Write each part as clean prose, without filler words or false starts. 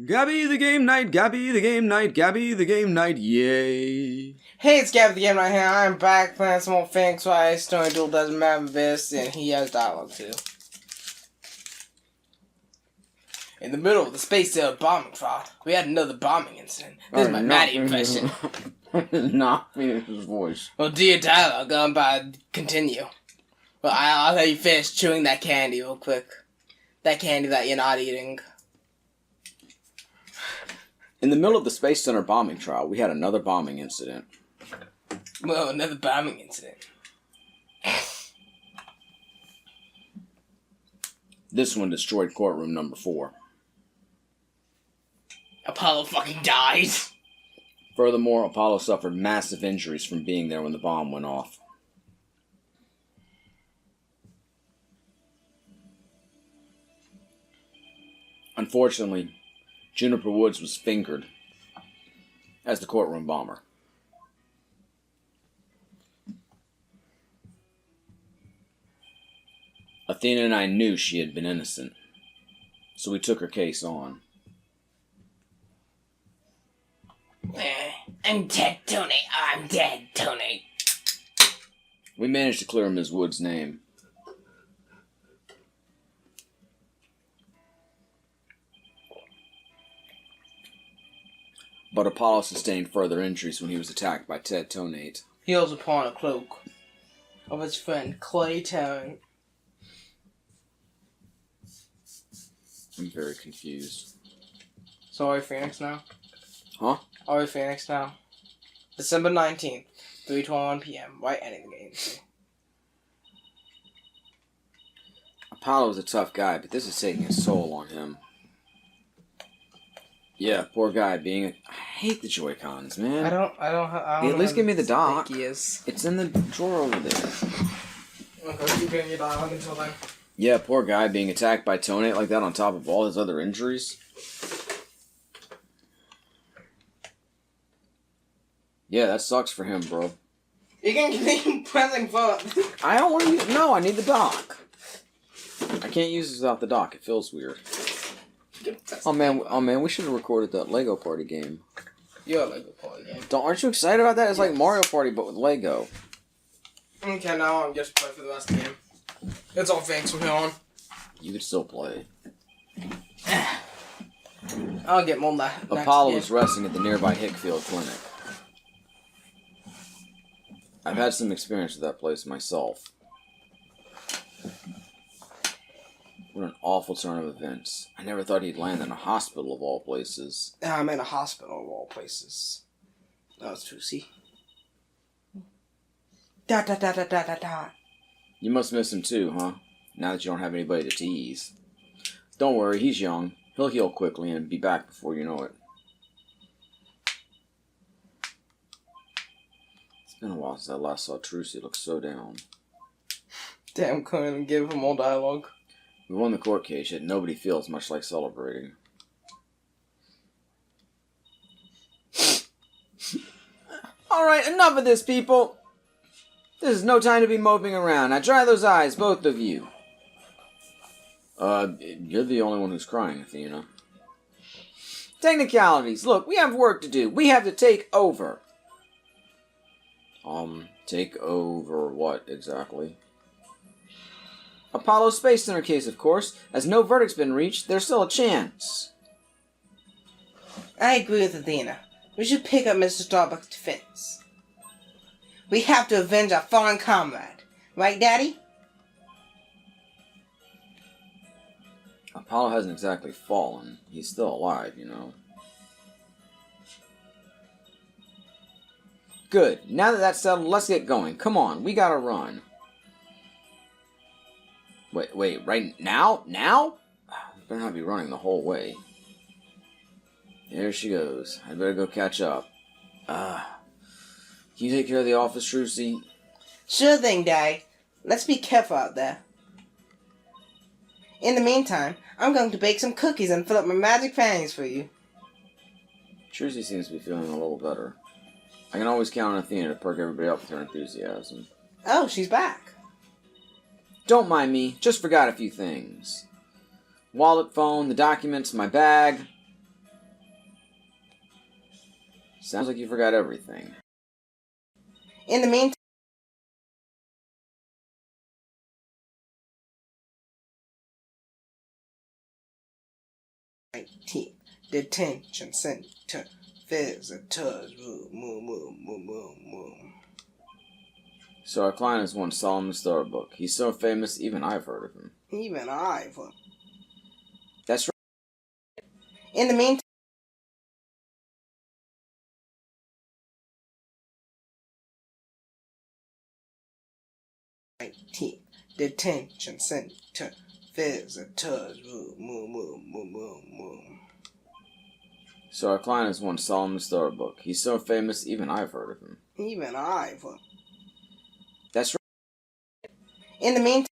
Gabby the game night, Gabby the game night, Gabby the game night, yay. Hey, it's Gabby the Game right here. I'm back playing some more Phoenix Wright. Story Duel doesn't matter this, and he has dialogue too. In the middle of the space shuttle bombing trial, we had another bombing incident. This is my Maddie impression. Not Phoenix's voice. Well, do your dialogue, continue. Well, I'll let you finish chewing that candy real quick. That candy that you're not eating. In the middle of the Space Center bombing trial, we had another bombing incident. Well, another bombing incident. This one destroyed courtroom number 4. Apollo fucking died. Furthermore, Apollo suffered massive injuries from being there when the bomb went off. Unfortunately, Juniper Woods was fingered as the courtroom bomber. Athena and I knew she had been innocent, so we took her case on. I'm dead, Tony. I'm dead, Tony. We managed to clear Ms. Wood's name. But Apollo sustained further injuries when he was attacked by Ted Tonate. He was upon a cloak of his friend Clay Tarrant. I'm very confused. So are we Phoenix now? Huh? Are we Phoenix now? December 19th, 3:21 p.m. Right, ending the game. Apollo was a tough guy, but this is taking its toll on him. Yeah, poor guy being I hate the Joy-Cons, man. I don't At least give me the dock. Is. It's in the drawer over there. Okay, keep getting your dialogue until then. Yeah, poor guy being attacked by Tonate like that on top of all his other injuries. Yeah, that sucks for him, bro. You can keep pressing forward. I don't want to use... No, I need the dock. I can't use this without the dock. It feels weird. Oh man, we should have recorded that Lego Party game. You're a Lego Party game. Aren't you excited about that? It's like Mario Party, but with Lego. Okay, now I'm just play for the rest of the game. It's all Phoenix from here on. You could still play. I'll get more next Apollo game. is resting at the nearby Hickfield Clinic. I've had some experience with that place myself. What an awful turn of events. I never thought he'd land in a hospital of all places. I'm in a hospital of all places. That was true, see? Dot, dot, dot, dot, dot, dot, dot. You must miss him too, huh? Now that you don't have anybody to tease. Don't worry, he's young. He'll heal quickly and be back before you know it. It's been a while since I last saw Trucy. He looks so down. Damn, couldn't even give him more dialogue. We won the court case, yet nobody feels much like celebrating. Alright, enough of this, people! This is no time to be moping around. Now dry those eyes, both of you. You're the only one who's crying, Athena. Technicalities. Look, we have work to do. We have to take over. Take over what, exactly? Apollo Space Center case, of course. As no verdict's been reached, there's still a chance. I agree with Athena. We should pick up Mr. Starbuck's defense. We have to avenge our fallen comrade. Right, Daddy? Apollo hasn't exactly fallen. He's still alive, you know. Good. Now that that's settled, let's get going. Come on, we gotta run. Wait, right now? Now? Better not be running the whole way. There she goes. I better go catch up. Can you take care of the office, Trucy? Sure thing, Daddy. Let's be careful out there. In the meantime, I'm going to bake some cookies and fill up my magic panties for you. Trucy seems to be feeling a little better. I can always count on Athena to perk everybody up with her enthusiasm. Oh, she's back. Don't mind me, just forgot a few things. Wallet, phone, the documents, my bag. Sounds like you forgot everything. In the meantime, detention center, visitors, So our client has won Solomon Starbuck. He's so famous, even I've heard of him. Even I've. That's right. In the meantime, detention center, visitors, So our client has won Solomon Starbuck. He's so famous, even I've heard of him. Even I've. That's right. In the meantime,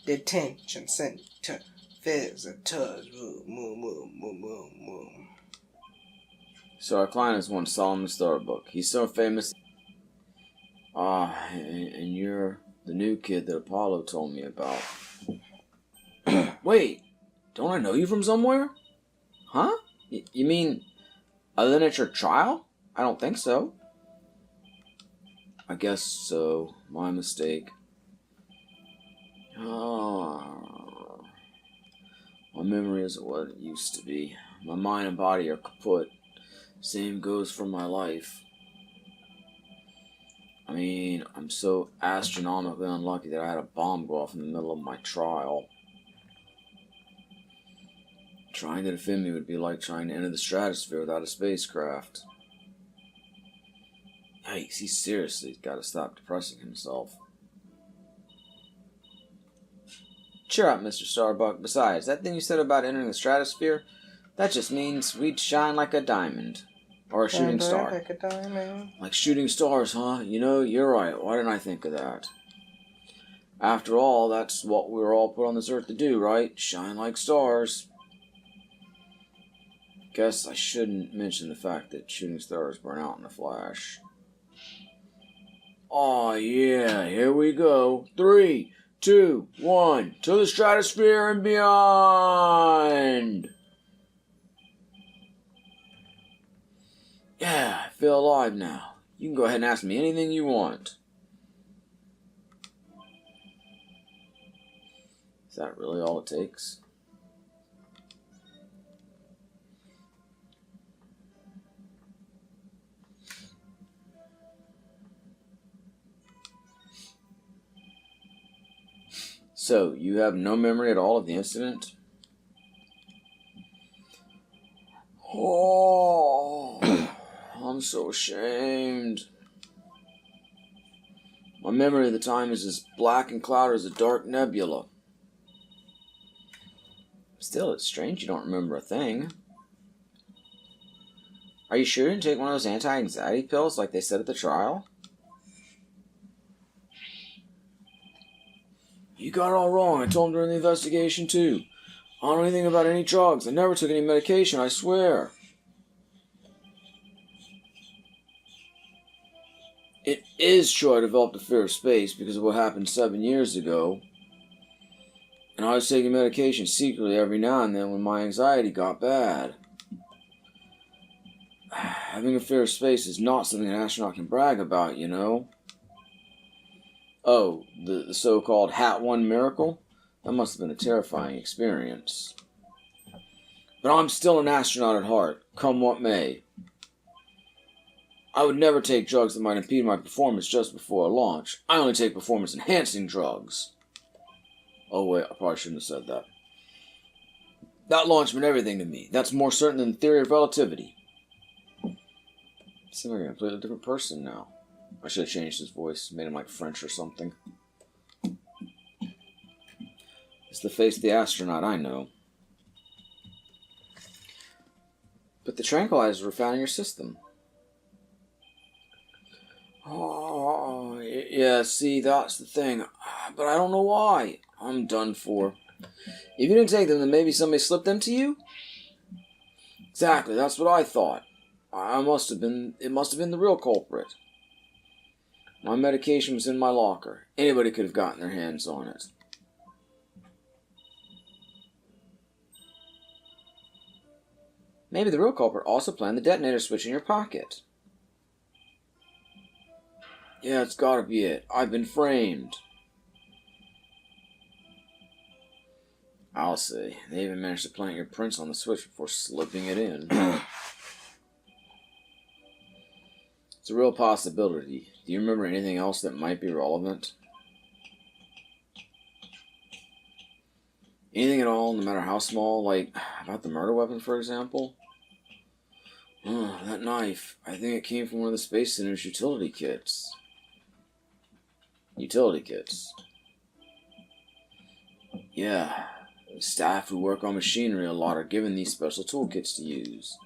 detention center, visitors, So our client has won Solomon Starbuck. He's so famous. And you're the new kid that Apollo told me about. Wait, don't I know you from somewhere? Huh? You mean, other than at your trial? I don't think so. I guess so. My mistake. Oh, my memory isn't what it used to be. My mind and body are kaput. Same goes for my life. I mean, I'm so astronomically unlucky that I had a bomb go off in the middle of my trial. Trying to defend me would be like trying to enter the stratosphere without a spacecraft. Yikes, he's seriously got to stop depressing himself. Cheer up, Mr. Starbuck. Besides, that thing you said about entering the stratosphere, that just means we'd shine like a diamond. Or a shooting star. like a diamond. Like shooting stars, huh? You know, you're right. Why didn't I think of that? After all, that's what we were all put on this earth to do, right? Shine like stars. Guess I shouldn't mention the fact that shooting stars burn out in a flash. Oh yeah, here we go. 3, 2, 1, to the stratosphere and beyond! Yeah, I feel alive now. You can go ahead and ask me anything you want. Is that really all it takes? So, you have no memory at all of the incident? Oh, I'm so ashamed. My memory of the time is as black and cloudy as a dark nebula. Still, it's strange you don't remember a thing. Are you sure you didn't take one of those anti-anxiety pills like they said at the trial? You got it all wrong. I told them during the investigation, too. I don't know anything about any drugs. I never took any medication, I swear. It is true I developed a fear of space because of what happened 7 years ago. And I was taking medication secretly every now and then when my anxiety got bad. Having a fear of space is not something an astronaut can brag about, you know. Oh, the so-called Hat 1 miracle? That must have been a terrifying experience. But I'm still an astronaut at heart, come what may. I would never take drugs that might impede my performance just before a launch. I only take performance-enhancing drugs. Oh wait, I probably shouldn't have said that. That launch meant everything to me. That's more certain than the theory of relativity. I seem like a completely different person now. I should have changed his voice, made him like French or something. It's the face of the astronaut, I know. But the tranquilizers were found in your system. Oh, yeah, see, that's the thing. But I don't know why. I'm done for. If you didn't take them, then maybe somebody slipped them to you? Exactly, that's what I thought. It must have been the real culprit. My medication was in my locker. Anybody could have gotten their hands on it. Maybe the real culprit also planned the detonator switch in your pocket. Yeah, it's gotta be it. I've been framed. I'll say. They even managed to plant your prints on the switch before slipping it in. It's a real possibility. Do you remember anything else that might be relevant? Anything at all, no matter how small, like about the murder weapon, for example? Oh, that knife. I think it came from one of the Space Center's utility kits. Utility kits? Yeah. The staff who work on machinery a lot are given these special toolkits to use.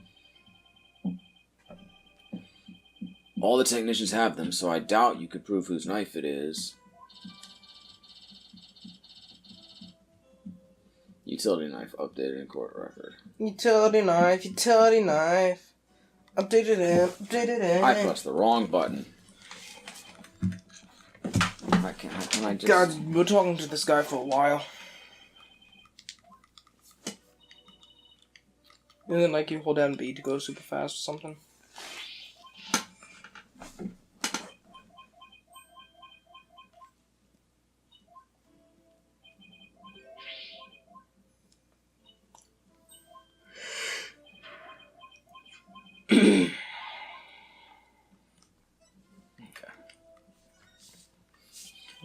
All the technicians have them, so I doubt you could prove whose knife it is. Utility knife updated in court record. Utility knife. Updated in. I pressed the wrong button. How can I just... God, we're talking to this guy for a while. And then, like, you hold down B to go super fast or something.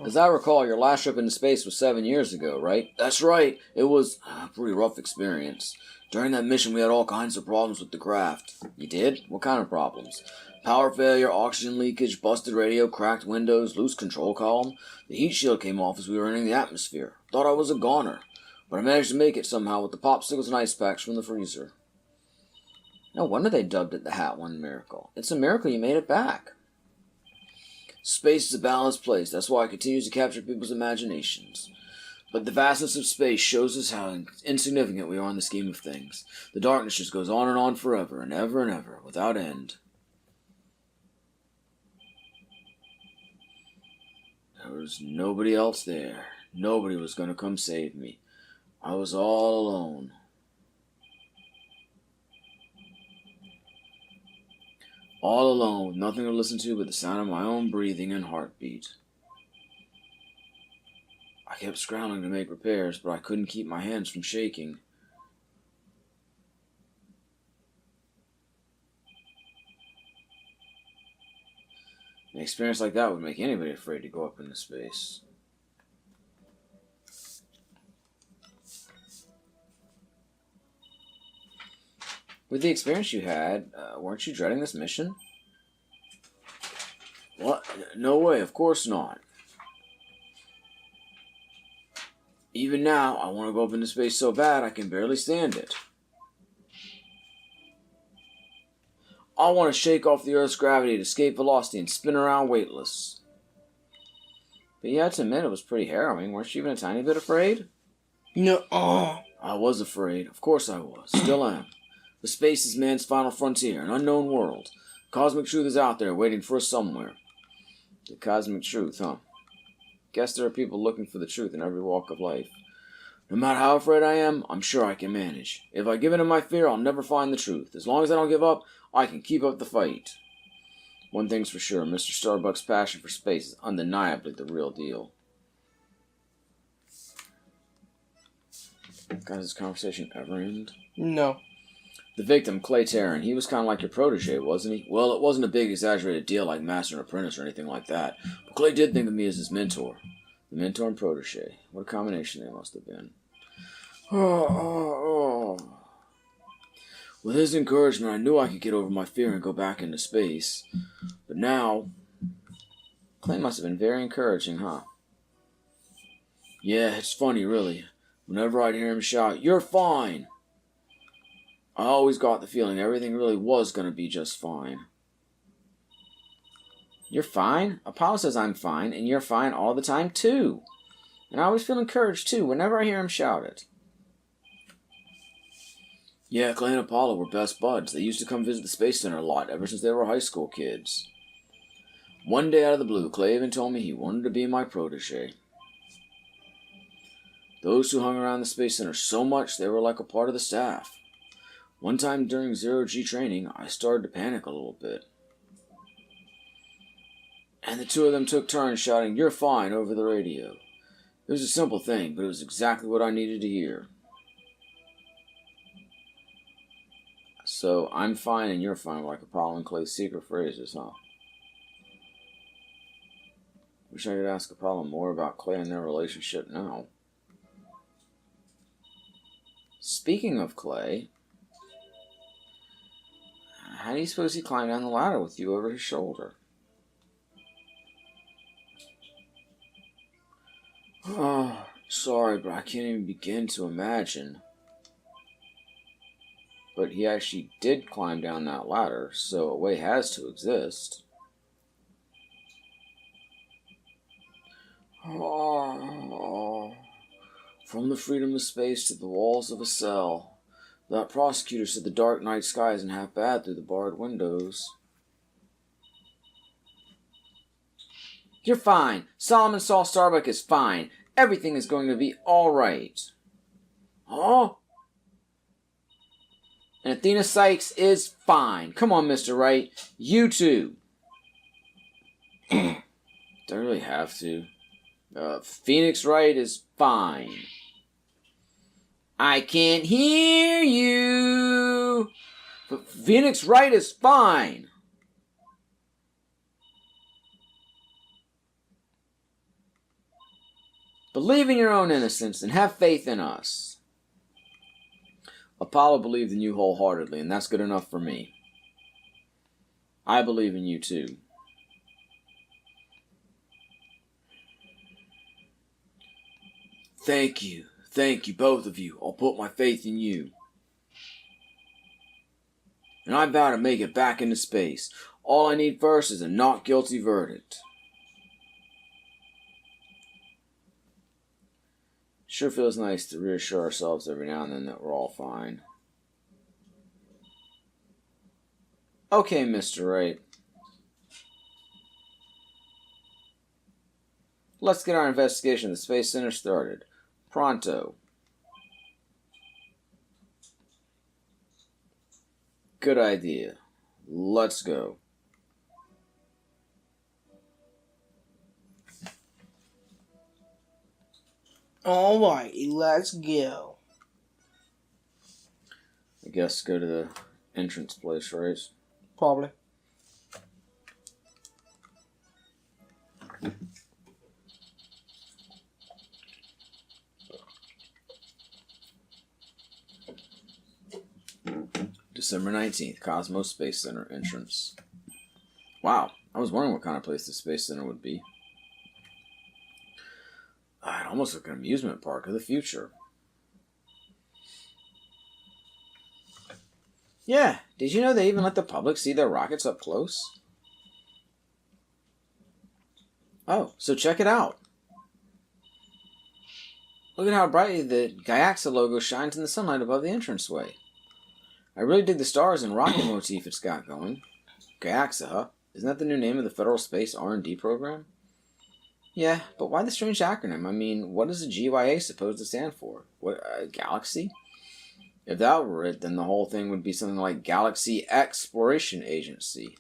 As I recall, your last trip into space was 7 years ago, right? That's right. It was a pretty rough experience. During that mission, we had all kinds of problems with the craft. You did? What kind of problems? Power failure, oxygen leakage, busted radio, cracked windows, loose control column. The heat shield came off as we were entering the atmosphere. Thought I was a goner. But I managed to make it somehow with the popsicles and ice packs from the freezer. No wonder they dubbed it the Hat One Miracle. It's a miracle you made it back. Space is a balanced place. That's why it continues to capture people's imaginations. But the vastness of space shows us how insignificant we are in the scheme of things. The darkness just goes on forever and ever, without end. There was nobody else there. Nobody was going to come save me. I was all alone. All alone, with nothing to listen to but the sound of my own breathing and heartbeat. I kept scrambling to make repairs, but I couldn't keep my hands from shaking. An experience like that would make anybody afraid to go up into space. With the experience you had, weren't you dreading this mission? What? No way, of course not. Even now, I want to go up into space so bad I can barely stand it. I want to shake off the Earth's gravity at escape velocity and spin around weightless. But you had to admit it was pretty harrowing. Weren't you even a tiny bit afraid? No. I was afraid. Of course I was. Still am. The space is man's final frontier, an unknown world. Cosmic truth is out there waiting for us somewhere. The cosmic truth, huh? Guess there are people looking for the truth in every walk of life. No matter how afraid I am, I'm sure I can manage. If I give in to my fear, I'll never find the truth. As long as I don't give up, I can keep up the fight. One thing's for sure, Mr. Starbuck's passion for space is undeniably the real deal. Guys, this conversation ever end? No. The victim, Clay Tarrant, he was kind of like your protege, wasn't he? Well, it wasn't a big exaggerated deal like master and apprentice or anything like that. But Clay did think of me as his mentor. The mentor and protege. What a combination they must have been. With his encouragement, I knew I could get over my fear and go back into space. But now, Clay must have been very encouraging, huh? Yeah, it's funny, really. Whenever I'd hear him shout, "You're fine!" I always got the feeling everything really was going to be just fine. You're fine? Apollo says I'm fine, and you're fine all the time, too. And I always feel encouraged, too, whenever I hear him shout it. Yeah, Clay and Apollo were best buds. They used to come visit the Space Center a lot, ever since they were high school kids. One day out of the blue, Clay even told me he wanted to be my protege. Those who hung around the Space Center so much, they were like a part of the staff. One time during zero-G training, I started to panic a little bit. And the two of them took turns shouting, "You're fine," over the radio. It was a simple thing, but it was exactly what I needed to hear. So, I'm fine and you're fine, like Apollo and Clay's secret phrases, huh? Wish I could ask Apollo more about Clay and their relationship now. Speaking of Clay, how do you suppose he climbed down the ladder with you over his shoulder? Oh, sorry, but I can't even begin to imagine. But he actually did climb down that ladder, so a way has to exist. Oh, from the freedom of space to the walls of a cell. That prosecutor said the dark night sky isn't half bad through the barred windows. You're fine. Solomon Saul Starbuck is fine. Everything is going to be alright. Huh? And Athena Sykes is fine. Come on, Mr. Wright. You too. Do I really have to? Phoenix Wright is fine. I can't hear you. But Phoenix Wright is fine. Believe in your own innocence and have faith in us. Apollo believed in you wholeheartedly, and that's good enough for me. I believe in you too. Thank you, both of you. I'll put my faith in you. And I vow to make it back into space. All I need first is a not guilty verdict. Sure feels nice to reassure ourselves every now and then that we're all fine. Okay, Mr. Wright. Let's get our investigation of the Space Center started. Pronto. Good idea. Let's go. Alrighty, let's go. I guess go to the entrance place, right? Probably. December 19th, Cosmos Space Center entrance. Wow, I was wondering what kind of place the Space Center would be. It almost looked like an amusement park of the future. Yeah, did you know they even let the public see their rockets up close? Oh, so check it out. Look at how brightly the Gaiaxa logo shines in the sunlight above the entranceway. I really dig the stars and rocket motif it's got going. Gaiaxa, huh? Isn't that the new name of the Federal Space R&D program? Yeah, but why the strange acronym? I mean, what is the GYA supposed to stand for? What, Galaxy? If that were it, then the whole thing would be something like Galaxy Exploration Agency.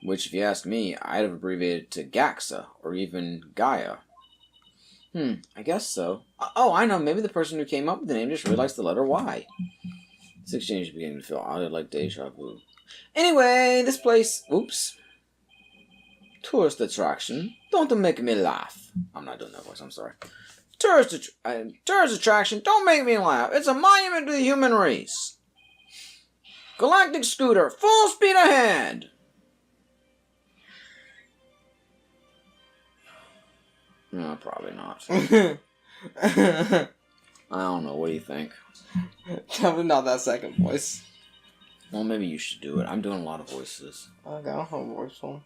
Which, if you ask me, I'd have abbreviated to GAXA, or even Gaia. I guess so. Oh, I know, maybe the person who came up with the name just really likes the letter Y. This exchange is beginning to feel oddly like deja vu. Anyway, this place... Oops. Tourist attraction. Don't make me laugh. I'm not doing that voice, I'm sorry. Tourist attraction, don't make me laugh. It's a monument to the human race. Galactic scooter, full speed ahead. No, probably not. I don't know, what do you think? Definitely not that second voice. Well, maybe you should do it. I'm doing a lot of voices. Okay, I'll have a voice for him.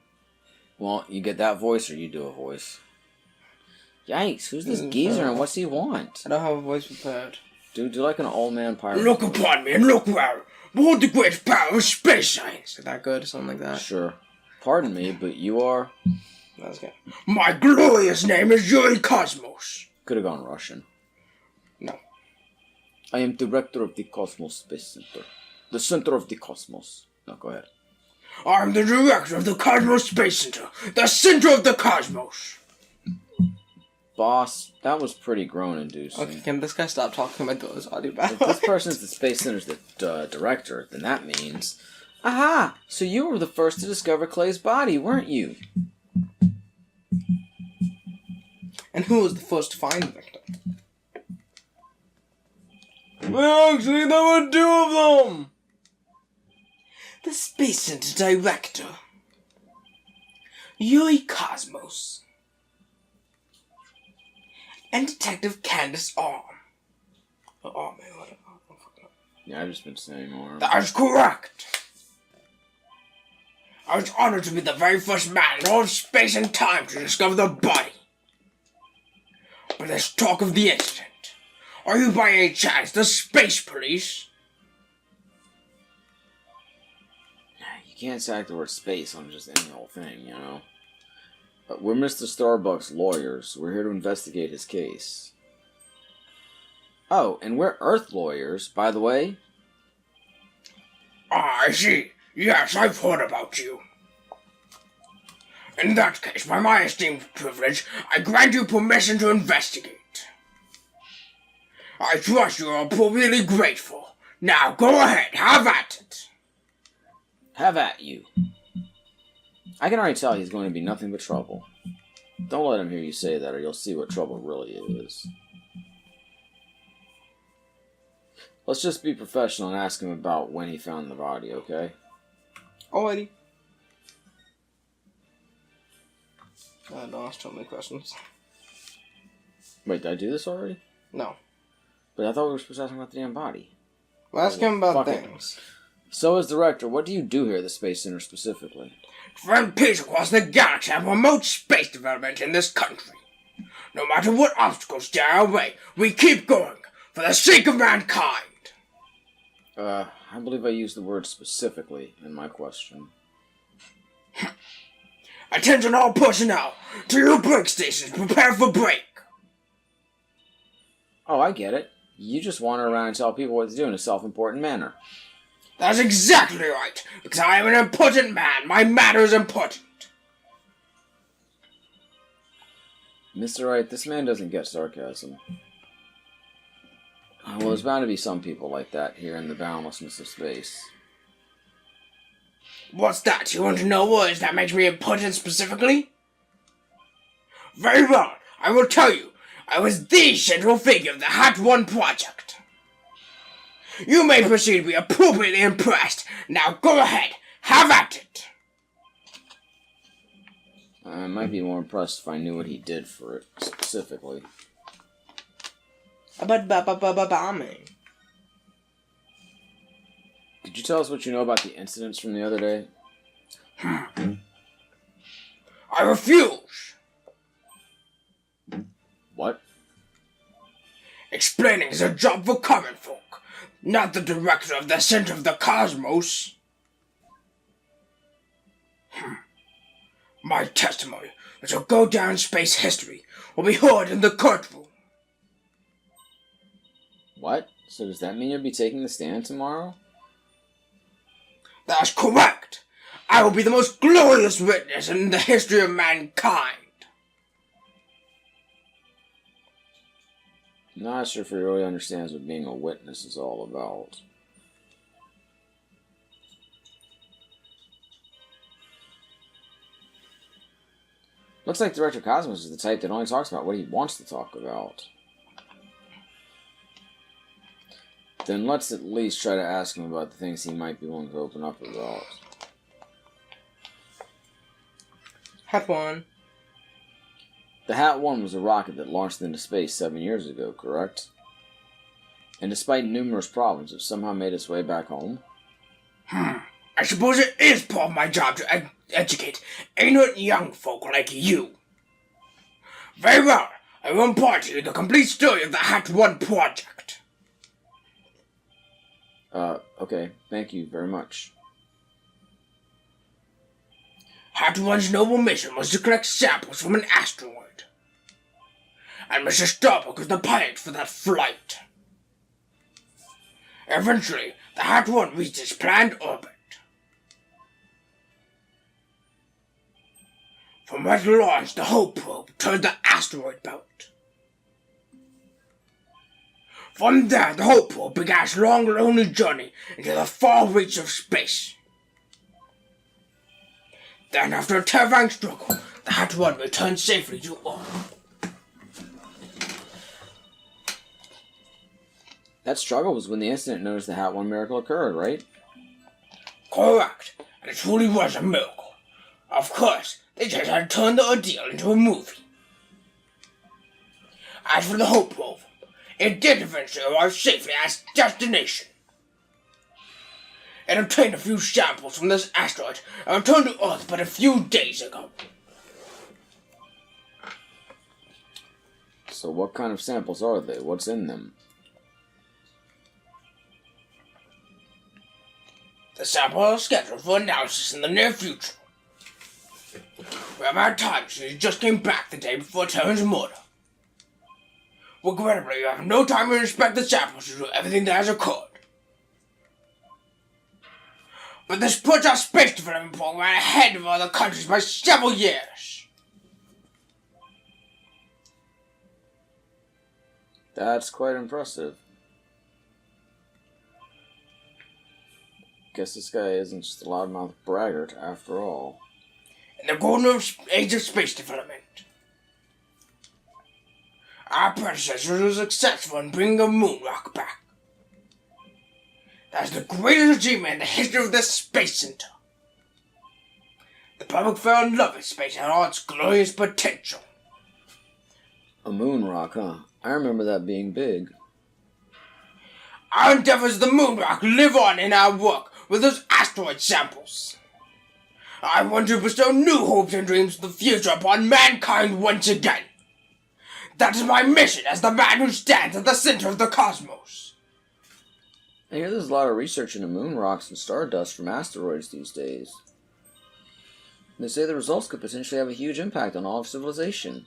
Well, you get that voice or you do a voice. Yikes, who's this geezer and what's he want? I don't have a voice prepared. Dude, do like an old man pirate. Look upon me and look where. Behold the great power of space shines. Is that good? Something like that? Sure. Pardon me, but you are... That's good. My glorious name is Yuri Cosmos. Could have gone Russian. No. I am director of the Cosmos Space Center. The center of the cosmos. No, go ahead. I'm the director of the Cosmos Space Center, the center of the cosmos. Boss, that was pretty groan-inducing. Okay, can this guy stop talking about those audio back? If this person's the Space Center's the director, then that means... Aha! So you were the first to discover Clay's body, weren't you? And who was the first to find the victim? Actually, there were 2 of them. The Space Center director, Yuri Cosmos, and Detective Candace Arm. Oh man, what? Yeah, I've just been saying more. That is correct. I was honored to be the very first man in all of space and time to discover the body. But there's talk of the incident. Are you by any chance the space police? You can't sack the word space on just any old thing, you know? But we're Mr. Starbuck's lawyers. We're here to investigate his case. Oh, and we're Earth lawyers, by the way. Ah, I see. Yes, I've heard about you. In that case, by my esteemed privilege, I grant you permission to investigate. I trust you are appropriately grateful. Now go ahead, have at it. Have at you. I can already tell he's going to be nothing but trouble. Don't let him hear you say that, or you'll see what trouble really is. Let's just be professional and ask him about when he found the body, okay? Alrighty. Don't ask too many questions. Wait, did I do this already? No. But I thought we were supposed to ask him about the damn body. We'll ask him about Fuck it. things. So, as director, what do you do here at the Space Center specifically? Friend peace across the galaxy and promote space development in this country. No matter what obstacles stand our way, we keep going for the sake of mankind. I believe I used the word specifically in my question. Attention all personnel, to your break stations, prepare for break. Oh, I get it. You just wander around and tell people what to do in a self-important manner. That's exactly right, because I am an important man. My matter is important. Mr. Wright, this man doesn't get sarcasm. Well, there's bound to be some people like that here in the boundlessness of space. What's that? You want to know what is that makes me important specifically? Very well, I will tell you. I was the central figure of the Hat 1 project. You may proceed to be appropriately impressed. Now go ahead, have at it. I might be more impressed if I knew what he did for it, specifically. Bombing. Could you tell us what you know about the incidents from the other day? I refuse. What? Explaining is a job for common folk, not the director of the center of the cosmos. My testimony, which will go down in space history, will be heard in the courtroom. What? So does that mean you'll be taking the stand tomorrow? That's correct. I will be the most glorious witness in the history of mankind. Not sure if he really understands what being a witness is all about. Looks like Director Cosmos is the type that only talks about what he wants to talk about. Then let's at least try to ask him about the things he might be willing to open up about. Hat 1. The Hat 1 was a rocket that launched into space 7 years ago, correct? And despite numerous problems, it somehow made its way back home? I suppose it is part of my job to educate ignorant young folk like you. Very well, I will impart to you the complete story of the Hat 1 project. Okay, thank you very much. Hat 1's noble mission was to collect samples from an asteroid. And Mr. Starbuck was the pilot for that flight. Eventually, the Hat 1 reached its planned orbit. From where it launched, the Hope probe toward the asteroid belt. From there, the Hope probe began its long, lonely journey into the far reach of space. Then, after a terrifying struggle, the Hat 1 returned safely to Earth. That struggle was when the incident known as the Hat 1 miracle occurred, right? Correct, and it truly was a miracle. Of course, they just had to turn the ordeal into a movie. As for the Hope probe, it did eventually arrive safely at its destination. It obtained a few samples from this asteroid and returned to Earth but a few days ago. So what kind of samples are they? What's in them? The samples are scheduled for analysis in the near future. We have had time since he just came back the day before Terran's murder. Regrettably, you have no time to inspect the samples to do everything that has occurred. But this puts our space development program ahead of other countries by several years. That's quite impressive. Guess this guy isn't just a loudmouth braggart after all. In the golden age of space development, our predecessors were successful in bringing a moon rock back. That's the greatest achievement in the history of this space center. The public fell in love with space and all its glorious potential. A moon rock, huh? I remember that being big. Our endeavors of the moon rock live on in our work with those asteroid samples. I want to bestow new hopes and dreams for the future upon mankind once again. That is my mission as the man who stands at the center of the cosmos. I hear there's a lot of research into moon rocks and stardust from asteroids these days. They say the results could potentially have a huge impact on all of civilization.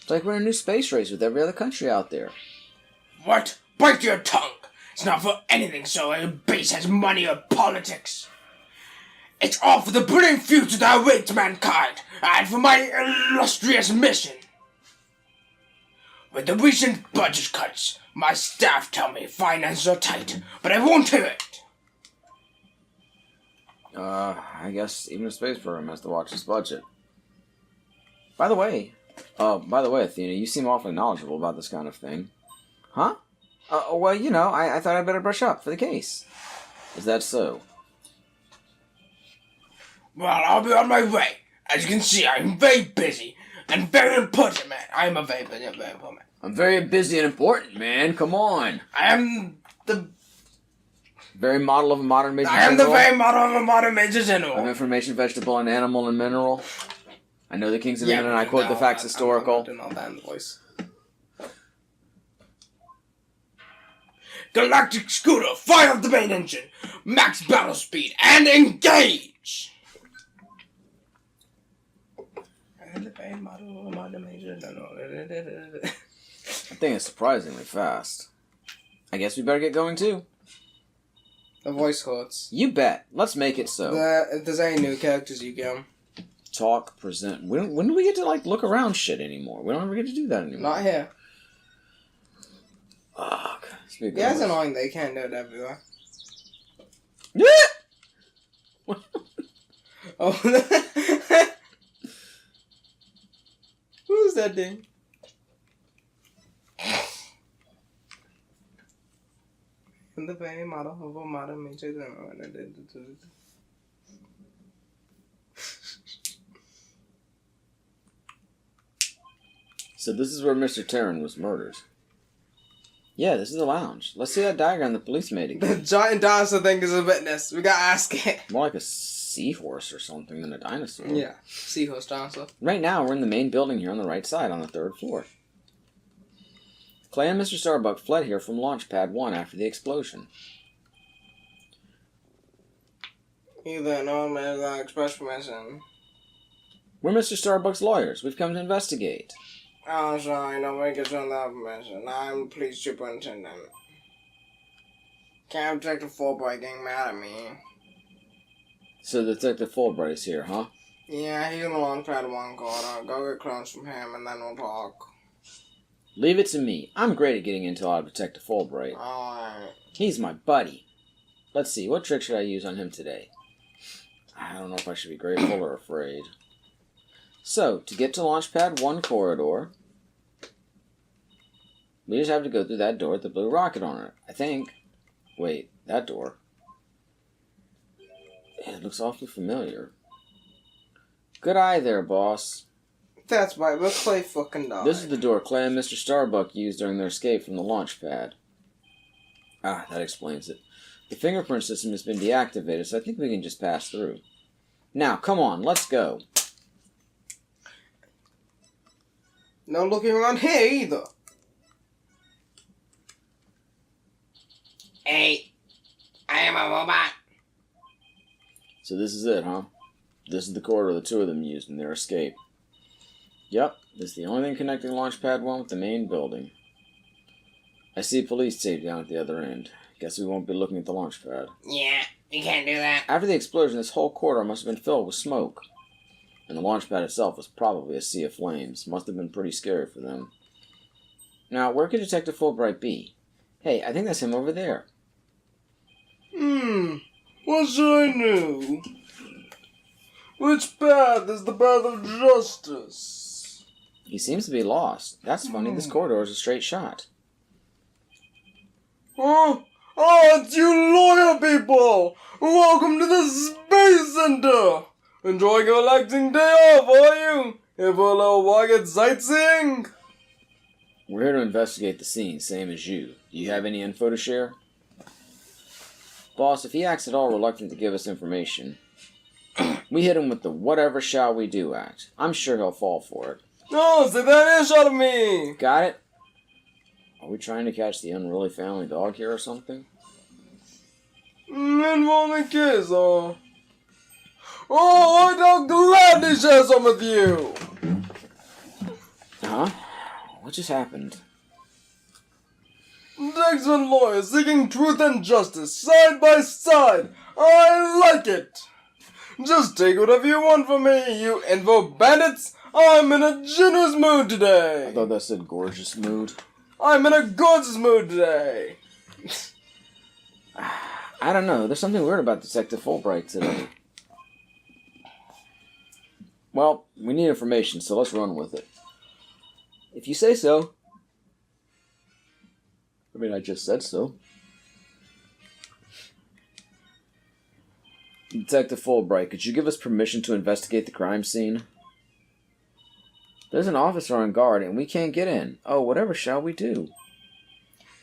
It's like we're in a new space race with every other country out there. What? Bite your tongue! It's not for anything so base as money or politics. It's all for the brilliant future that awaits mankind, and for my illustrious mission. With the recent budget cuts, my staff tell me finances are tight, but I won't hear it. I guess even a space program has to watch its budget. By the way, Athena, you seem awfully knowledgeable about this kind of thing. Huh? Well, you know, I thought I'd better brush up for the case. Is that so? Well, I'll be on my way. As you can see, I'm very busy and very important, man. I'm a very busy and very important man. I'm very busy and important, man. Come on. I am the very model of a modern major I am general. the very model of a modern major general. Of information, vegetable, and animal and mineral. I know the kings of England, and I quote the facts historical. I'm doing all that in the voice. Galactic scooter, fire up the main engine, max battle speed, and engage! I think it's surprisingly fast. I guess we better get going too. The voice hurts. You bet. Let's make it so. If there's any new characters you get 'em. Talk, present. When do we get to look around shit anymore? We don't ever get to do that anymore. Not here. Fuck. Yeah, it's annoying they can't do it everywhere. Oh. Who's that thing? In the very model of a modern major general. So this is where Mr. Terran was murdered. Yeah, this is the lounge. Let's see that diagram the police made again. The giant dinosaur thing is a witness. We gotta ask it. More like a seahorse or something than a dinosaur. Yeah, seahorse dinosaur. Right now, we're in the main building here on the right side on the 3rd floor. Clay and Mr. Starbuck fled here from Launch Pad 1 after the explosion. Either no man express permission. We're Mr. Starbuck's lawyers. We've come to investigate. Oh, sorry, nobody gets on that permission. I'm police superintendent. Can't Detective Fulbright getting mad at me. So Detective Fulbright is here, huh? Yeah, he's in the launch pad 1 corner. Go get clones from him and then we'll talk. Leave it to me. I'm great at getting intel out of Detective Fulbright. Alright. He's my buddy. Let's see, what trick should I use on him today? I don't know if I should be grateful or afraid. So, to get to Launchpad 1 corridor, we just have to go through that door with the blue rocket on it, I think. Wait, that door? It looks awfully familiar. Good eye there, boss. That's right, but Clay fucking died. This is the door Clay and Mr. Starbuck used during their escape from the launch pad. Ah, that explains it. The fingerprint system has been deactivated, so I think we can just pass through. Now, come on, let's go. No looking around here either. Hey, I am a robot. So this is it, huh? This is the corridor the two of them used in their escape. Yep, this is the only thing connecting Launchpad 1 with the main building. I see police tape down at the other end. Guess we won't be looking at the launch pad. Yeah, we can't do that. After the explosion, this whole corridor must have been filled with smoke. And the launch pad itself was probably a sea of flames. Must have been pretty scary for them. Now, where could Detective Fulbright be? Hey, I think that's him over there. What should I do? Which path is the path of justice? He seems to be lost. That's funny, this corridor is a straight shot. Oh, it's you lawyer people! Welcome to the Space Center! Enjoying a relaxing day off, are you? Here for a little walk at sightseeing? We're here to investigate the scene, same as you. Do you have any info to share? Boss, if he acts at all reluctant to give us information, we hit him with the whatever shall we do act. I'm sure he'll fall for it. No, say that ish out of me! Got it? Are we trying to catch the unruly family dog here or something? Involving kids, oh, I'd gladly share some with you! Huh? What just happened? Excellent lawyers seeking truth and justice, side by side. I like it. Just take whatever you want from me, you info bandits. I'm in a generous mood today. I thought that said gorgeous mood. I'm in a gorgeous mood today. I don't know. There's something weird about Detective Fulbright today. Well, we need information, so let's run with it. If you say so. I mean, I just said so. Detective Fulbright, could you give us permission to investigate the crime scene? There's an officer on guard, and we can't get in. Oh, whatever shall we do?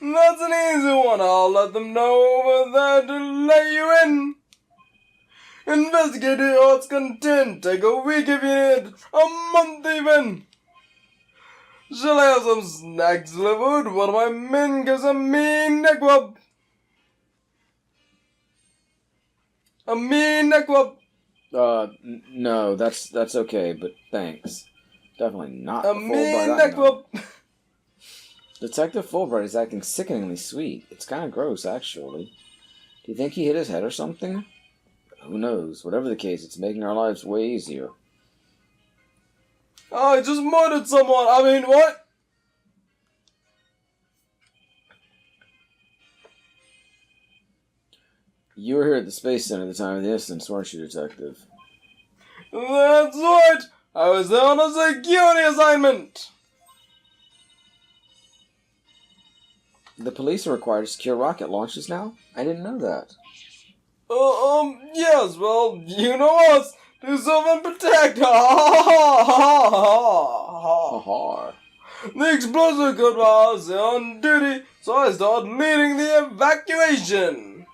That's an easy one. I'll let them know over there to let you in. Investigate your heart's content. Take a week if you need. A month even. Shall I have some snacks delivered? One of my men gives a mean neck rub. A mean neck rub. No, that's okay, but thanks. Definitely not A the Fulbright mean I neck know. rub. Detective Fulbright is acting sickeningly sweet. It's kind of gross, actually. Do you think he hit his head or something? Who knows? Whatever the case, it's making our lives way easier. I just murdered someone. I mean, what? You were here at the Space Center at the time of the incident, weren't you, Detective? That's right. I was there on a security assignment. The police are required to secure rocket launches now? I didn't know that. Yes, well, you know us. To serve and protect. Ha ha ha ha ha. Ha. The explosive could was on duty, so I started leading the evacuation.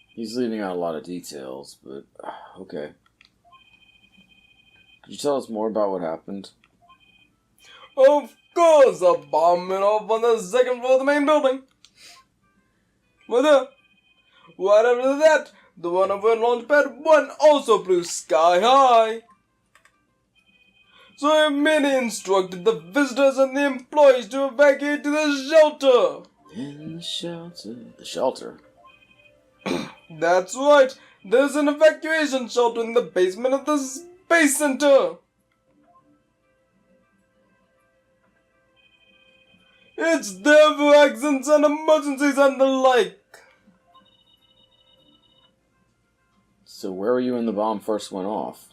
He's leaving out a lot of details, but okay. Could you tell us more about what happened? Of course, a bomb went off on the second floor of the main building. Right after that, the one over Launchpad 1 also flew sky high. So I immediately instructed the visitors and the employees to evacuate to the shelter. In the shelter. The shelter? That's right. There's an evacuation shelter in the basement of the Space Center. It's there for accidents and emergencies and the like. So where were you when the bomb first went off?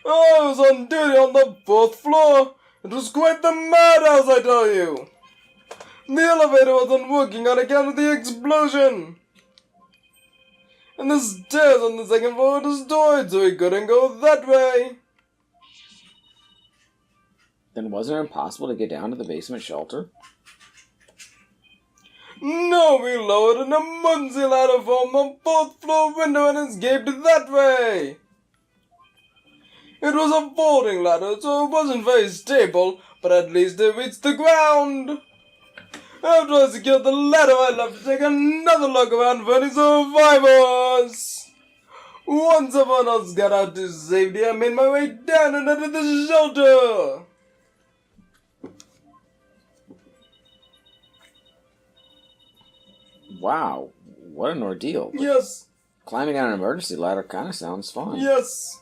I was on duty on the 4th floor. It was quite the madhouse, I tell you. The elevator wasn't working on account of the explosion. And the stairs on the 2nd floor were destroyed, so we couldn't go that way. Then wasn't it impossible to get down to the basement shelter? No, we lowered an emergency ladder from the 4th floor window and escaped that way. It was a folding ladder, so it wasn't very stable, but at least it reached the ground. After I secured the ladder, I left to take another look around for any survivors. Once everyone else got out to safety, I made my way down and entered the shelter. Wow, what an ordeal. Yes, Climbing down an emergency ladder kind of sounds fun. yes.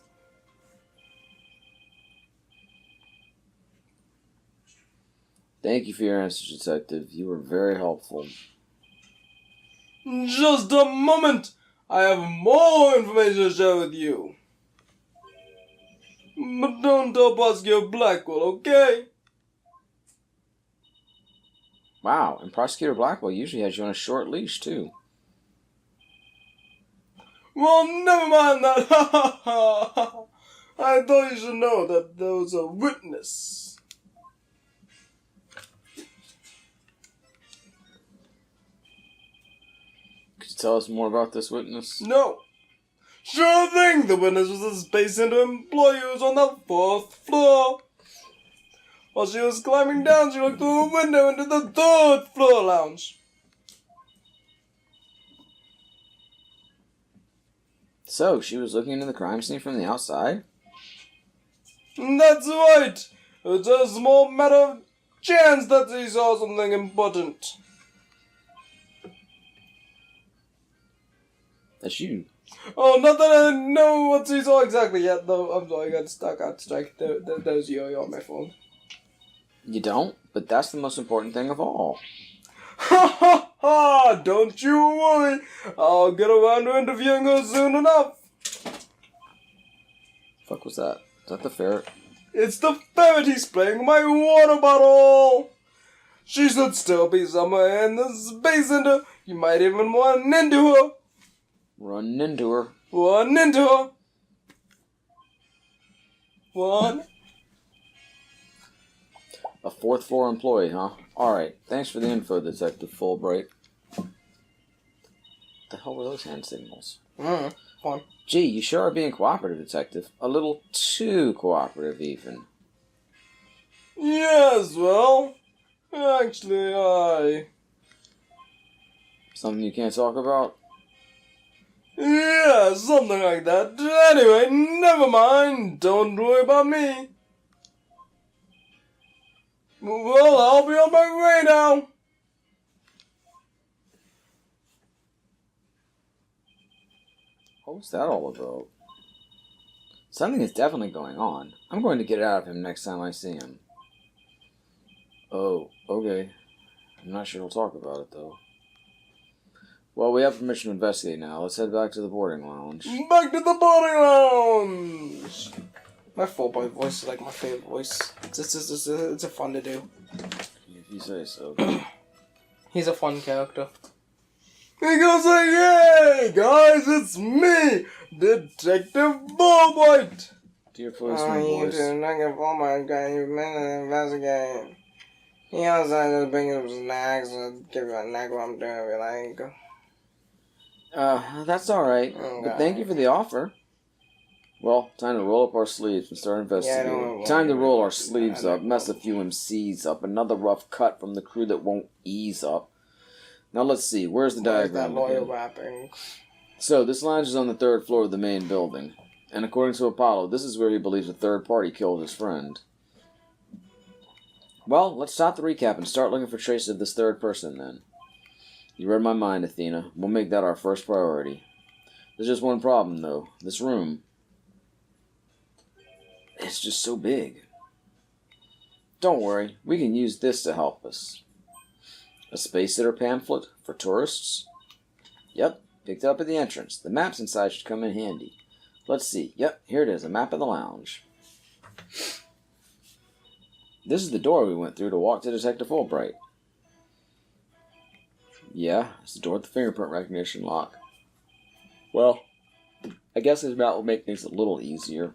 Thank you for your answer, Detective. You were very helpful. Just a moment. I have more information to share with you. But don't tell Prosecutor Blackwell, okay? Wow, and Prosecutor Blackwell usually has you on a short leash, too. Well, never mind that. I thought you should know that there was a witness. Could you tell us more about this witness? No. Sure thing. The witness was a Space Center employee who was on the 4th floor. While she was climbing down, she looked through a window into the 3rd floor lounge. So, she was looking into the crime scene from the outside? That's right. It's a small matter of chance that she saw something important. That's you. Oh, not that I know what she saw exactly yet, though. I'm sorry, I got stuck out strike. There's yo-yo on my phone. You don't? But that's the most important thing of all. Ha ha ha! Don't you worry. I'll get around to interviewing her soon enough. Fuck was that? Is that the ferret? It's the ferret he's playing with my water bottle. She should still be somewhere in the Space Center. You might even run into her. Run into her. Run into her. One. A 4th floor employee, huh? Alright, thanks for the info, Detective Fulbright. What the hell were those hand signals? Fun. Gee, you sure are being cooperative, Detective. A little too cooperative, even. Yes, well, actually, Something you can't talk about? yeah, something like that. Anyway, never mind. Don't worry about me. Well, I'll be on my way now. What was that all about? Something is definitely going on. I'm going to get it out of him next time I see him. Oh, okay. I'm not sure he'll talk about it, though. Well, we have permission to investigate now. Let's head back to the boarding lounge. Back to the boarding lounge. My full boy voice is like my favorite voice. It's a fun to do. If you say so. He's a fun character. He goes like, "Hey guys, it's me, Detective Wright." Dear policeman voice. Detective Wright, you've been to investigate. He also just bring you some snacks and give you a snack while I'm doing it, like. That's alright. Okay. But thank you for the offer. Well, time to roll up our sleeves and start investigating. Time to roll our sleeves up, mess a few MCs up, another rough cut from the crew that won't ease up. Now let's see, where's the diagram? That lawyer again? rapping. So, this lounge is on the 3rd floor of the main building. And according to Apollo, this is where he believes a third party killed his friend. Well, let's stop the recap and start looking for traces of this third person then. You read my mind, Athena. We'll make that our first priority. There's just one problem, though. This room. It's just so big. Don't worry. We can use this to help us. A Space Sitter pamphlet for tourists? Yep. Picked it up at the entrance. The maps inside should come in handy. Let's see. Yep, here it is. A map of the lounge. This is the door we went through to walk to Detective Fulbright. Yeah, it's the door with the fingerprint recognition lock. Well, I guess this map will make things a little easier.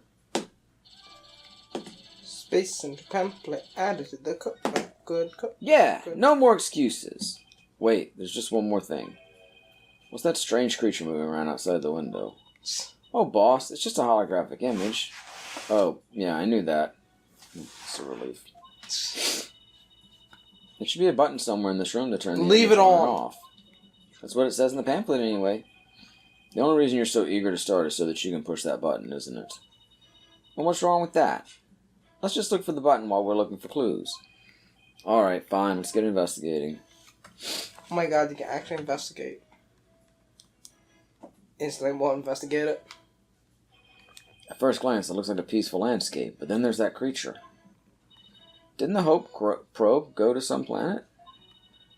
Space and pamphlet added to the cookbook. Good cook. Yeah, no more excuses. Wait, there's just one more thing. What's that strange creature moving around outside the window? Oh, boss, it's just a holographic image. Oh, yeah, I knew that. It's a relief. There should be a button somewhere in this room to turn the Leave image it on on. or off. That's what it says in the pamphlet anyway. The only reason you're so eager to start is so that you can push that button, isn't it? Well, what's wrong with that? Let's just look for the button while we're looking for clues. Alright, fine, let's get investigating. Oh my god, you can actually investigate. Instantly won't investigate it. At first glance, it looks like a peaceful landscape, but then there's that creature. Didn't the Hope probe go to some planet?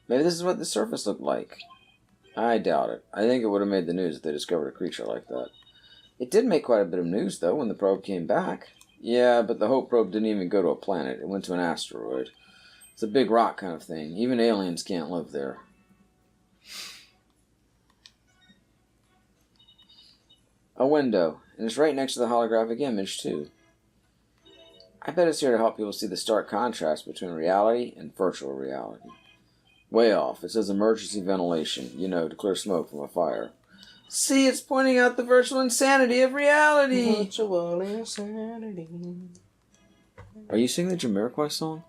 Maybe this is what the surface looked like. I doubt it. I think it would have made the news if they discovered a creature like that. It did make quite a bit of news, though, when the probe came back. Yeah, but the Hope probe didn't even go to a planet. It went to an asteroid. It's a big rock kind of thing. Even aliens can't live there. A window, and it's right next to the holographic image, too. I bet it's here to help people see the stark contrast between reality and virtual reality. Way off, it says emergency ventilation, to clear smoke from a fire. See, it's pointing out the virtual insanity of reality! Virtual insanity. Are you singing the Jamiroquai song?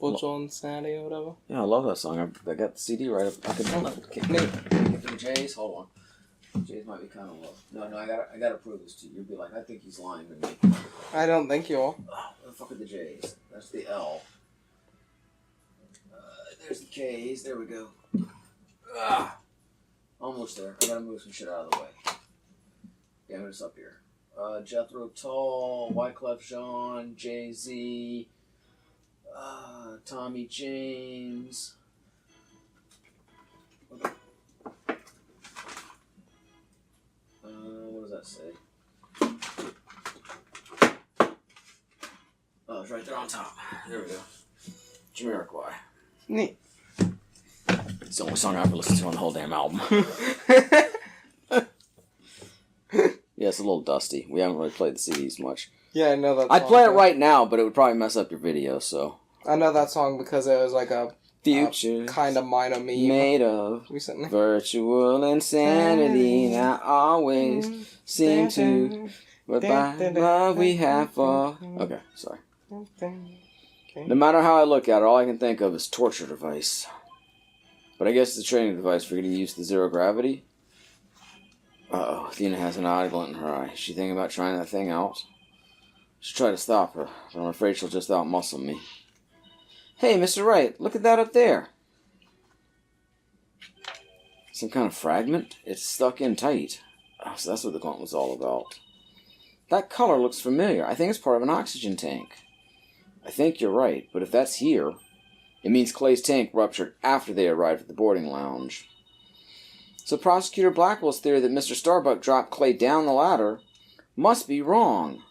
Virtual insanity or whatever? Yeah, I love that song. I got the CD right up. I can kick the J's. Hold on. J's might be kind of low. No, I gotta prove this to you. You'll be like, I think he's lying to me. I don't think you will. Oh, where the fuck are the J's? That's the L. There's the K's. There we go. Almost there. I gotta move some shit out of the way. Damn it, it's up here. Jethro Tull, Wyclef Jean, Jay-Z, Tommy James. What does that say? Oh, it's right there on top. There we go. Jamiroquai. Neat. It's the only song I ever listened to on the whole damn album. Yeah, it's a little dusty. We haven't really played the CDs much. Yeah, I know that song. I'd play it right now, but it would probably mess up your video, so. I know that song because it was like a Future kind of minor meme. made of recently. virtual insanity that always seem to goodbye love we have for. Okay, sorry. Okay. No matter how I look at it, all I can think of is torture device. But I guess it's a training device for getting used to zero gravity. Uh-oh, Athena has an odd glint in her eye. Is she thinking about trying that thing out? I should try to stop her, but I'm afraid she'll just out-muscle me. Hey, Mr. Wright, look at that up there. Some kind of fragment? It's stuck in tight. Oh, so that's what the glint was all about. That color looks familiar. I think it's part of an oxygen tank. I think you're right, but if that's here, it means Clay's tank ruptured after they arrived at the boarding lounge. So Prosecutor Blackwell's theory that Mr. Starbuck dropped Clay down the ladder must be wrong.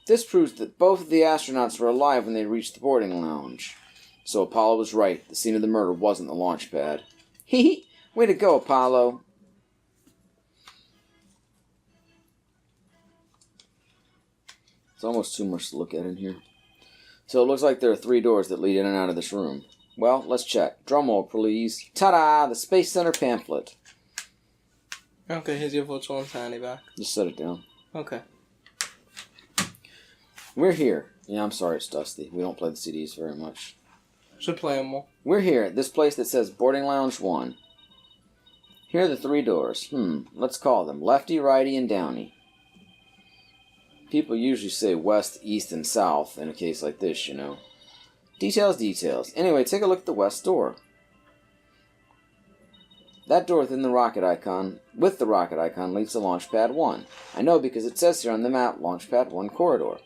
This proves that both of the astronauts were alive when they reached the boarding lounge. So Apollo was right. The scene of the murder wasn't the launch pad. Hee way to go, Apollo. It's almost too much to look at in here. So it looks like there are 3 doors that lead in and out of this room. Well, let's check. Drum roll, please. Ta-da! The Space Center pamphlet. Okay, here's your virtual insanity back. Just set it down. Okay. We're here. Yeah, I'm sorry it's dusty. We don't play the CDs very much. Should play them more. We're here at this place that says Boarding Lounge 1. Here are the 3 doors. Let's call them Lefty, Righty, and Downy. People usually say west, east, and south in a case like this, Details, details. Anyway, take a look at the west door. That door with the rocket icon leads to Launch Pad 1. I know because it says here on the map, Launch Pad 1 corridor.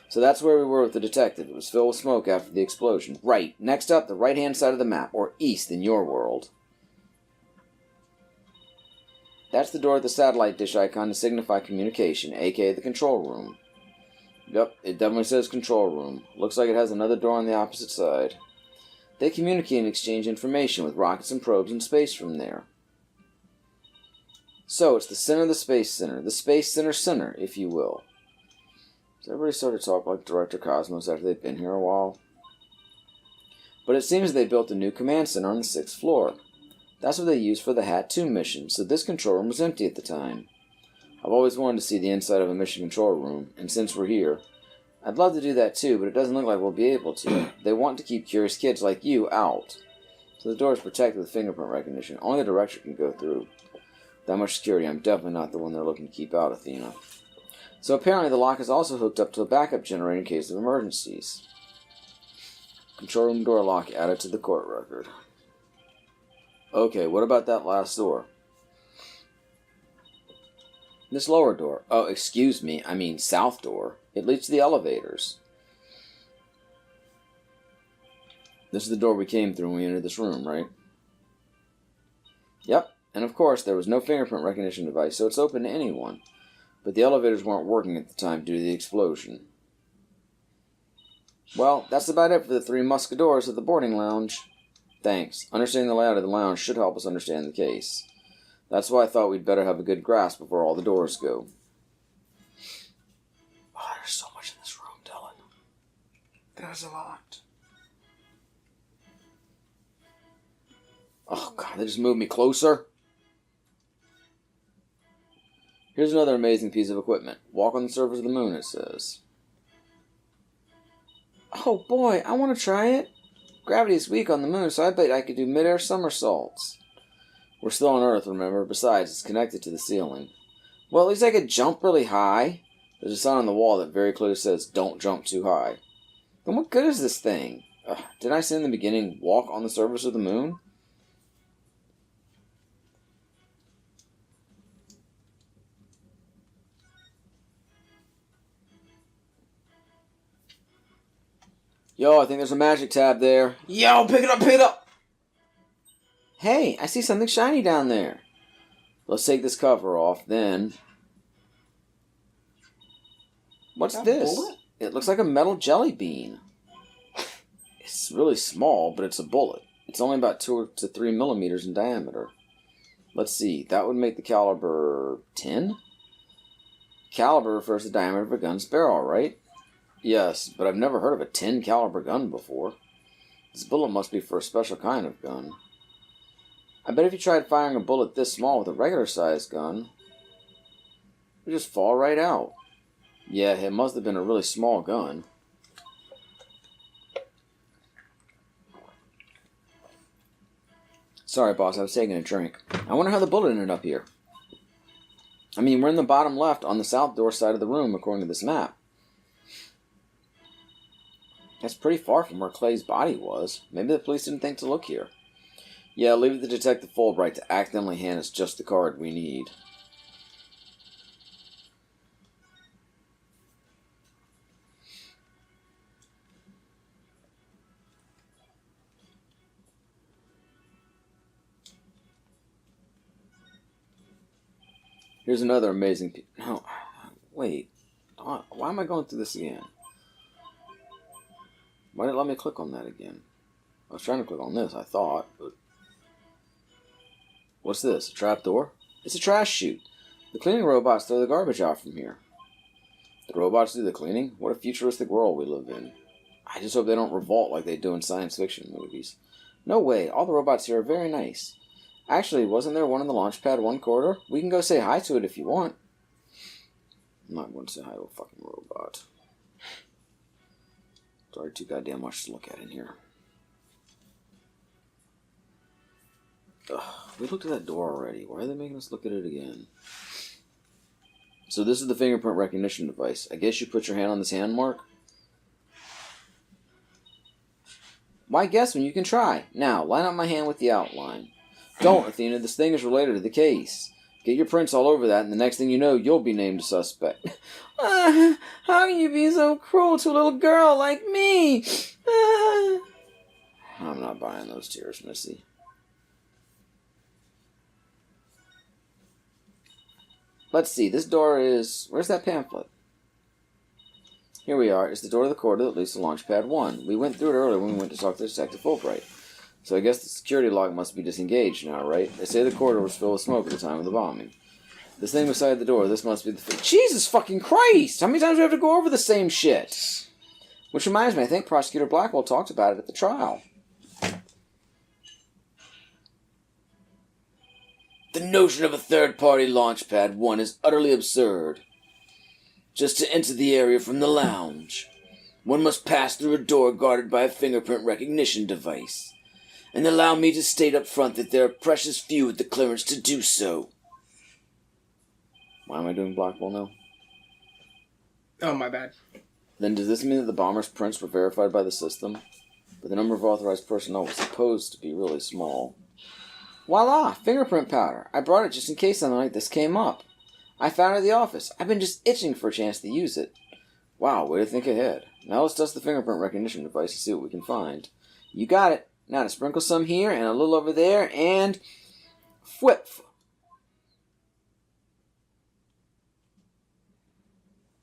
So that's where we were with the detective. It was filled with smoke after the explosion. Right. Next up, the right-hand side of the map, or east in your world. That's the door with the satellite dish icon to signify communication, aka the control room. Yep, it definitely says control room. Looks like it has another door on the opposite side. They communicate and exchange information with rockets and probes in space from there. So, it's the center of the Space Center. The Space Center, if you will. Does everybody start to talk like Director Cosmos after they've been here a while? But it seems they built a new command center on the 6th floor. That's what they used for the Hat 2 mission, so this control room was empty at the time. I've always wanted to see the inside of a mission control room, and since we're here, I'd love to do that too, but it doesn't look like we'll be able to. They want to keep curious kids like you out. So the door is protected with fingerprint recognition. Only the director can go through. That much security, I'm definitely not the one they're looking to keep out, Athena. So apparently the lock is also hooked up to a backup generator in case of emergencies. Control room door lock added to the court record. Okay, what about that last door? This lower door. Oh, excuse me, I mean south door. It leads to the elevators. This is the door we came through when we entered this room, right? Yep, and of course there was no fingerprint recognition device, so it's open to anyone. But the elevators weren't working at the time due to the explosion. Well, that's about it for the 3 muscadors of the boarding lounge. Thanks. Understanding the layout of the lounge should help us understand the case. That's why I thought we'd better have a good grasp before all the doors go. Oh, there's so much in this room, Dylan. There's a lot. Oh, God, they just moved me closer. Here's another amazing piece of equipment. Walk on the surface of the moon, it says. Oh, boy, I want to try it. Gravity is weak on the moon, so I bet I could do mid-air somersaults. We're still on Earth, remember? Besides, it's connected to the ceiling. Well, at least I could jump really high. There's a sign on the wall that very clearly says, don't jump too high. Then what good is this thing? Didn't I say in the beginning, walk on the surface of the moon? Yo, I think there's a magic tab there. Yo, pick it up, pick it up! Hey, I see something shiny down there. Let's take this cover off, then... What's this? Bullet? It looks like a metal jelly bean. It's really small, but it's a bullet. It's only about 2 to 3 millimeters in diameter. Let's see, that would make the caliber 10? Caliber refers to the diameter of a gun's barrel, right? Yes, but I've never heard of a 10 caliber gun before. This bullet must be for a special kind of gun. I bet if you tried firing a bullet this small with a regular sized gun, it would just fall right out. Yeah, it must have been a really small gun. Sorry, boss, I was taking a drink. I wonder how the bullet ended up here. I mean, we're in the bottom left on the south door side of the room, according to this map. That's pretty far from where Clay's body was. Maybe the police didn't think to look here. Yeah, leave it to Detective Fulbright to accidentally hand us just the card we need. Here's another amazing... No, wait. Why am I going through this again? Why didn't it let me click on that again? I was trying to click on this, I thought, but... What's this? A trap door? It's a trash chute. The cleaning robots throw the garbage out from here. The robots do the cleaning? What a futuristic world we live in. I just hope they don't revolt like they do in science fiction movies. No way, all the robots here are very nice. Actually, wasn't there one in the Launch Pad 1 corridor? We can go say hi to it if you want. I'm not going to say hi to a fucking robot. It's already too goddamn much to look at in here. Ugh, we looked at that door already. Why are they making us look at it again? So this is the fingerprint recognition device. I guess you put your hand on this hand mark? Why guess when you can try? Now, line up my hand with the outline. Don't, Athena. This thing is related to the case. Get your prints all over that, and the next thing you know, you'll be named a suspect. How can you be so cruel to a little girl like me? I'm not buying those tears, Missy. Let's see, this door is... Where's that pamphlet? Here we are. It's the door to the corridor that leads to Launchpad 1. We went through it earlier when we went to talk to Detective Fulbright. So I guess the security lock must be disengaged now, right? They say the corridor was filled with smoke at the time of the bombing. This thing beside the door, this must be the... Jesus fucking Christ! How many times do we have to go over the same shit? Which reminds me, I think Prosecutor Blackwell talked about it at the trial. The notion of a third-party Launchpad 1 is utterly absurd. Just to enter the area from the lounge, one must pass through a door guarded by a fingerprint recognition device. And allow me to state up front that there are precious few with the clearance to do so. Why am I doing Blackwell now? Oh, my bad. Then does this mean that the bomber's prints were verified by the system? But the number of authorized personnel was supposed to be really small. Voila! Fingerprint powder. I brought it just in case something like this came up. I found it at the office. I've been just itching for a chance to use it. Wow, way to think ahead. Now let's test the fingerprint recognition device to see what we can find. You got it. Now to sprinkle some here and a little over there and... whip.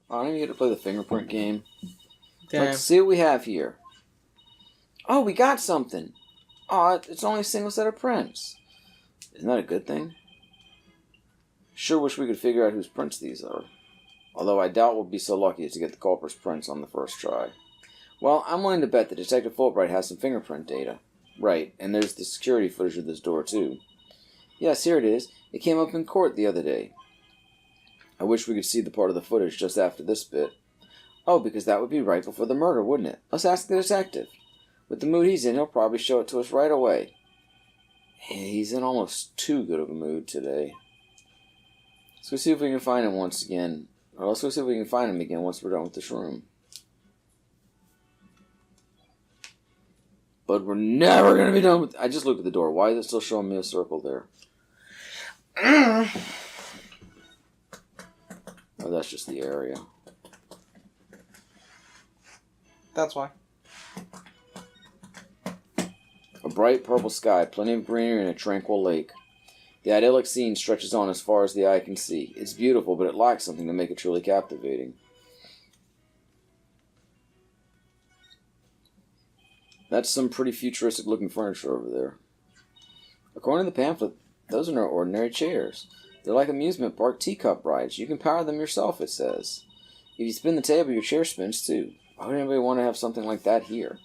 Oh, I didn't even get to play the fingerprint game. Damn. Let's see what we have here. Oh, we got something. Oh, it's only a single set of prints. Isn't that a good thing? Sure wish we could figure out whose prints these are. Although I doubt we'll be so lucky as to get the culprit's prints on the first try. Well, I'm willing to bet that Detective Fulbright has some fingerprint data. Right, and there's the security footage of this door, too. Yes, here it is. It came up in court the other day. I wish we could see the part of the footage just after this bit. Oh, because that would be right before the murder, wouldn't it? Let's ask the detective. With the mood he's in, he'll probably show it to us right away. He's in almost too good of a mood today. Let's go see if we can find him once again. Or let's go see if we can find him again once we're done with this room. But we're never going to be done with... I just looked at the door. Why is it still showing me a circle there? Oh, that's just the area. That's why. A bright purple sky, plenty of greenery, and a tranquil lake. The idyllic scene stretches on as far as the eye can see. It's beautiful, but it lacks something to make it truly captivating. That's some pretty futuristic-looking furniture over there. According to the pamphlet, those are no ordinary chairs. They're like amusement park teacup rides. You can power them yourself, it says. If you spin the table, your chair spins too. Why would anybody want to have something like that here?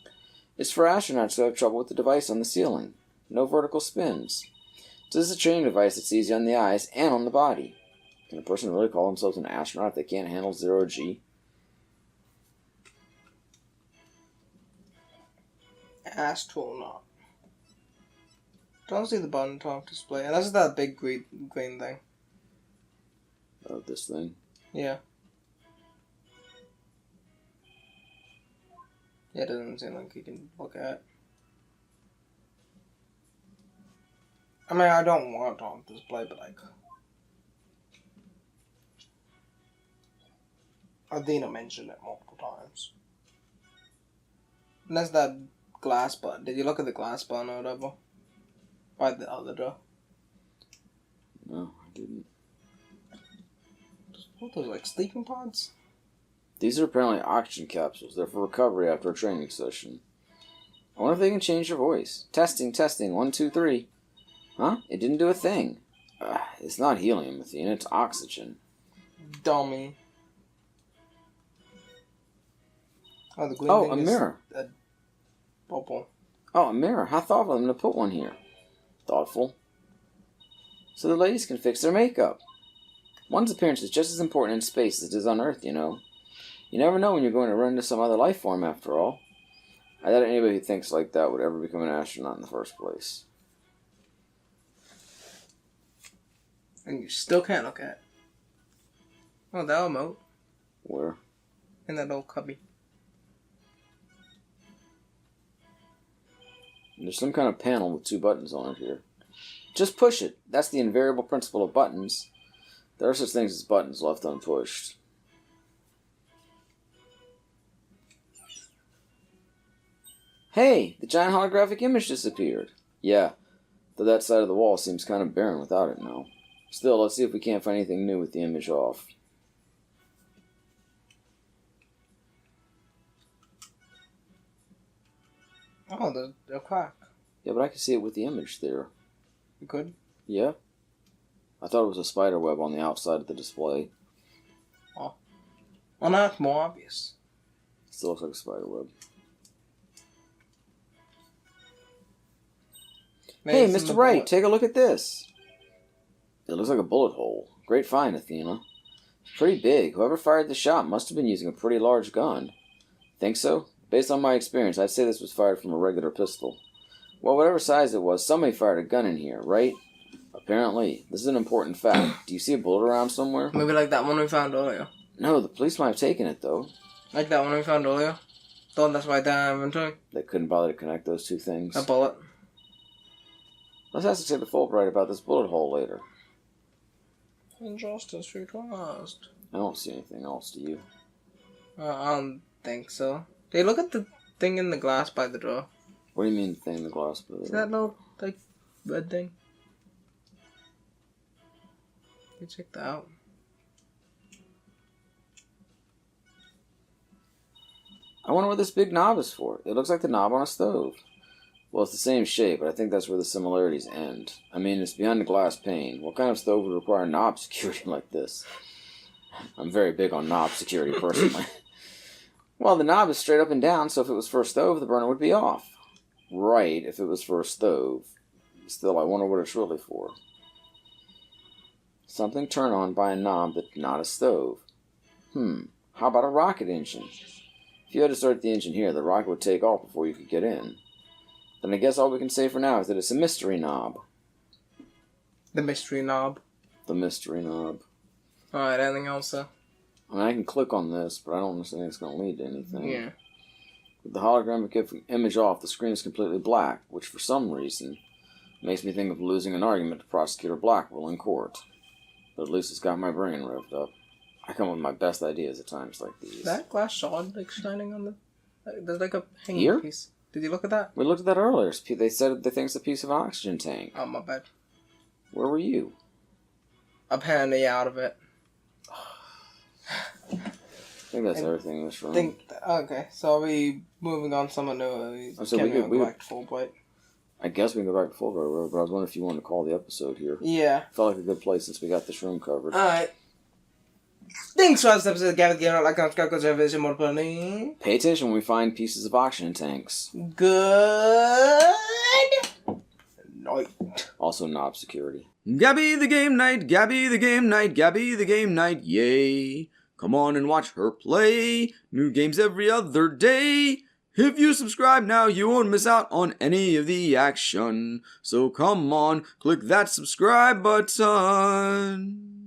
It's for astronauts who have trouble with the device on the ceiling. No vertical spins. So this is a training device that's easy on the eyes and on the body. Can a person really call themselves an astronaut if they can't handle 0G? Astronaut. Don't see the button top display. And that's that big green thing. Oh, this thing? Yeah. Yeah, it doesn't seem like you can look at. I mean, I don't want it on display, but like... Athena mentioned it multiple times. And that's that glass button. Did you look at the glass button or whatever? By the other door? No, I didn't. What are those, like sleeping pods? These are apparently oxygen capsules. They're for recovery after a training session. I wonder if they can change your voice. Testing, 1, 2, 3. Huh? It didn't do a thing. It's not helium, Athena. It's oxygen. Dummy. Oh, the green Oh, thing a is mirror. A bubble. Oh, a mirror. How thoughtful of them to put one here. Thoughtful. So the ladies can fix their makeup. One's appearance is just as important in space as it is on Earth, you know. You never know when you're going to run into some other life form, after all. I doubt anybody who thinks like that would ever become an astronaut in the first place. And you still can't look at it. Oh, that emote. Where? In that old cubby. There's some kind of panel with 2 buttons on it here. Just push it. That's the invariable principle of buttons. There are such things as buttons left unpushed. Hey, the giant holographic image disappeared. Yeah, though that side of the wall seems kind of barren without it now. Still, let's see if we can't find anything new with the image off. Oh, the crack. Yeah, but I can see it with the image there. You could? Yeah. I thought it was a spider web on the outside of the display. Oh. Well, now it's more obvious. Still looks like a spider web. Maybe Hey, it's in Mr. the Wright, bullet. take a look at this. It looks like a bullet hole. Great find, Athena. Pretty big. Whoever fired the shot must have been using a pretty large gun. Think so? Based on my experience, I'd say this was fired from a regular pistol. Well, whatever size it was, somebody fired a gun in here, right? Apparently. This is an important fact. Do you see a bullet around somewhere? Maybe like that one we found earlier. No, the police might have taken it, though. Like that one we found earlier. The one that's right there in inventory. They couldn't bother to connect those two things. A bullet. Let's ask to take the Fulbright about this bullet hole later. Injustice request. I don't see anything else, do you? I don't think so. Hey, look at the thing in the glass by the door. What do you mean, thing in the glass? See that little, like, red thing? You check that out. I wonder what this big knob is for. It looks like the knob on a stove. Well, it's the same shape, but I think that's where the similarities end. I mean, it's behind the glass pane. What kind of stove would require knob security like this? I'm very big on knob security, personally. Well, the knob is straight up and down, so if it was for a stove, the burner would be off. Right, if it was for a stove. Still, I wonder what it's really for. Something turned on by a knob that's not a stove. How about a rocket engine? If you had to start the engine here, the rocket would take off before you could get in. Then I guess all we can say for now is that it's a mystery knob. The mystery knob. The mystery knob. Alright, anything else, sir? I mean, I can click on this, but I don't necessarily think it's going to lead to anything. Yeah. With the holographic image off, the screen is completely black, which for some reason makes me think of losing an argument to Prosecutor Blackwell in court. But at least it's got my brain revved up. I come up with my best ideas at times like these. That glass shard, like, shining on the... There's like a hanging Here? piece. Did you look at that? We looked at that earlier. They said they think it's a piece of an oxygen tank. Oh, my bad. Where were you? Apparently out of it. I think that's everything in this room. Okay, so are we moving on somewhere new? So we could go back to Fulbright? I guess we can go back to Fulbright, but I was wondering if you wanted to call the episode here. Yeah. Felt like a good place since we got this room covered. Alright. Thanks for this episode of Gavin Gamer. Like, subscribe, because everything more funny. Pay attention when we find pieces of oxygen tanks. Good night. Also knob security. Gabby the Game Night, Gabby the Game Night, Gabby the Game Night, yay. Come on and watch her play. New games every other day. If you subscribe now, you won't miss out on any of the action. So come on, click that subscribe button.